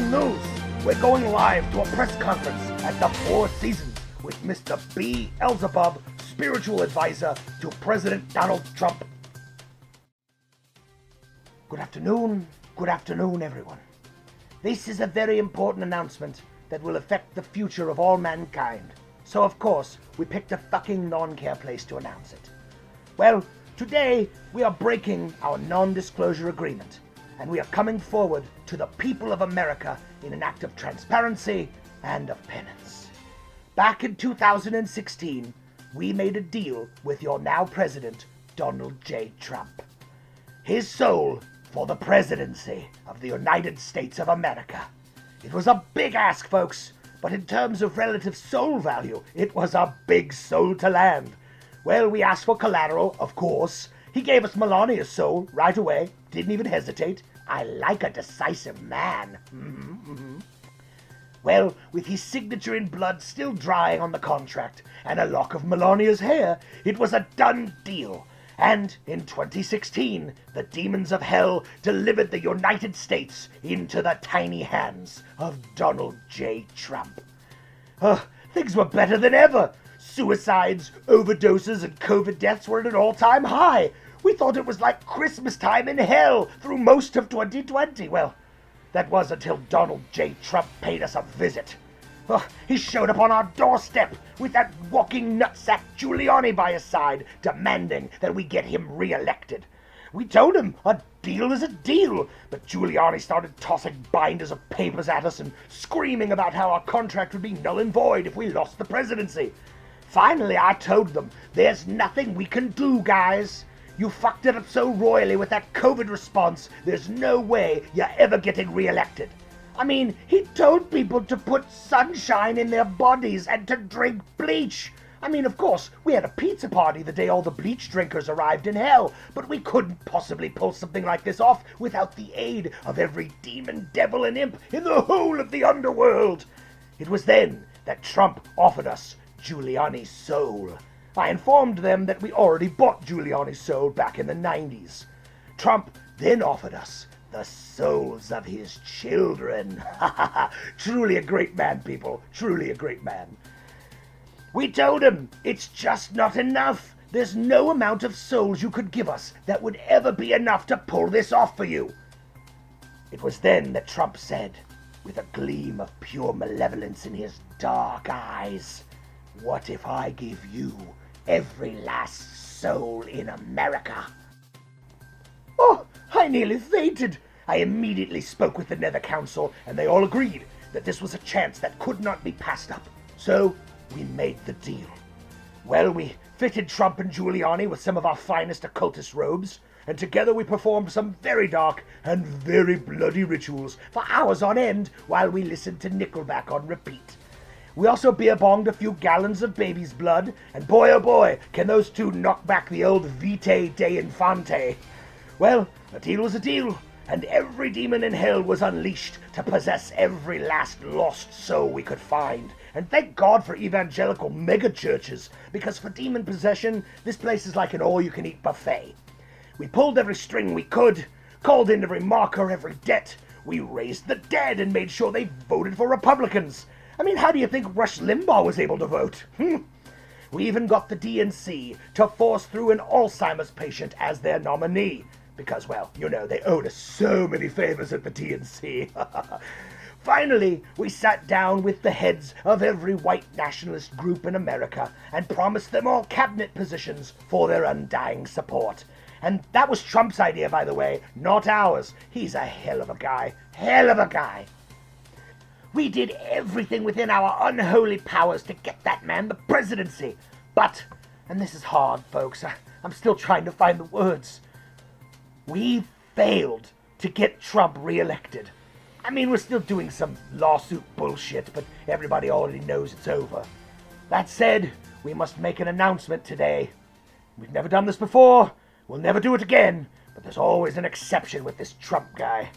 Breaking news! We're going live to a press conference at the Four Seasons with Mr. B. Elzebub, spiritual advisor to President Donald Trump. Good afternoon, everyone. This is a very important announcement that will affect the future of all mankind. So of course, we picked a fucking non-care place to announce it. Well, today we are breaking our non-disclosure agreement, and we are coming forward to the people of America in an act of transparency and of penance. Back in 2016, we made a deal with your now president, Donald J. Trump. His soul for the presidency of the United States of America. It was a big ask, folks, but in terms of relative soul value, it was a big soul to land. Well, we asked for collateral, of course. He gave us Melania's soul right away, didn't even hesitate. I like a decisive man. Well, with his signature in blood still drying on the contract and a lock of Melania's hair, it was a done deal. And in 2016, the demons of hell delivered the United States into the tiny hands of Donald J. Trump. Things were better than ever. Suicides, overdoses, and COVID deaths were at an all-time high. We thought it was like Christmas time in hell through most of 2020. Well, that was until Donald J. Trump paid us a visit. He showed up on our doorstep with that walking nutsack Giuliani by his side, demanding that we get him re-elected. We told him a deal is a deal, but Giuliani started tossing binders of papers at us and screaming about how our contract would be null and void if we lost the presidency. Finally, I told them, there's nothing we can do, guys. You fucked it up so royally with that COVID response, there's no way you're ever getting re-elected. I mean, he told people to put sunshine in their bodies and to drink bleach. I mean, of course, we had a pizza party the day all the bleach drinkers arrived in hell, but we couldn't possibly pull something like this off without the aid of every demon, devil, and imp in the whole of the underworld. It was then that Trump offered us Giuliani's soul. I informed them that we already bought Giuliani's soul back in the 90s. Trump then offered us the souls of his children. Truly a great man, people. Truly a great man. We told him it's just not enough. There's no amount of souls you could give us that would ever be enough to pull this off for you. It was then that Trump said, with a gleam of pure malevolence in his dark eyes, "What if I give you every last soul in America?" Oh, I nearly fainted. I immediately spoke with the Nether Council, and they all agreed that this was a chance that could not be passed up. So we made the deal. Well, we fitted Trump and Giuliani with some of our finest occultist robes, and together we performed some very dark and very bloody rituals for hours on end while we listened to Nickelback on repeat. We also beer-bonged a few gallons of baby's blood, and boy oh boy, can those two knock back the old Vitae de Infante. Well, a deal was a deal, and every demon in hell was unleashed to possess every last lost soul we could find. And thank God for evangelical megachurches, because for demon possession, this place is like an all-you-can-eat buffet. We pulled every string we could, called in every marker, every debt. We raised the dead and made sure they voted for Republicans. I mean, how do you think Rush Limbaugh was able to vote? We even got the DNC to force through an Alzheimer's patient as their nominee. Because, well, you know, they owed us so many favors at the DNC. Finally, we sat down with the heads of every white nationalist group in America and promised them all cabinet positions for their undying support. And that was Trump's idea, by the way, not ours. He's a hell of a guy. Hell of a guy. We did everything within our unholy powers to get that man the presidency. But, and this is hard, folks, I'm still trying to find the words. We failed to get Trump reelected. I mean, we're still doing some lawsuit bullshit, but everybody already knows it's over. That said, we must make an announcement today. We've never done this before, we'll never do it again, but there's always an exception with this Trump guy.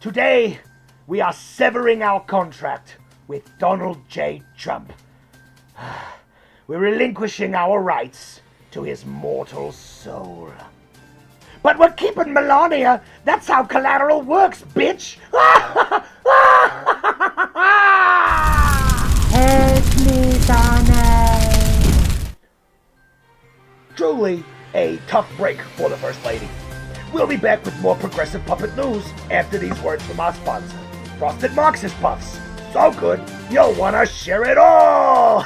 Today, we are severing our contract with Donald J. Trump. We're relinquishing our rights to his mortal soul. But we're keeping Melania. That's how collateral works, bitch. Help me, Donald. Truly a tough break for the First Lady. We'll be back with more progressive puppet news after these words from our sponsor, Frosted Marxist Puffs. So good, you'll want to share it all!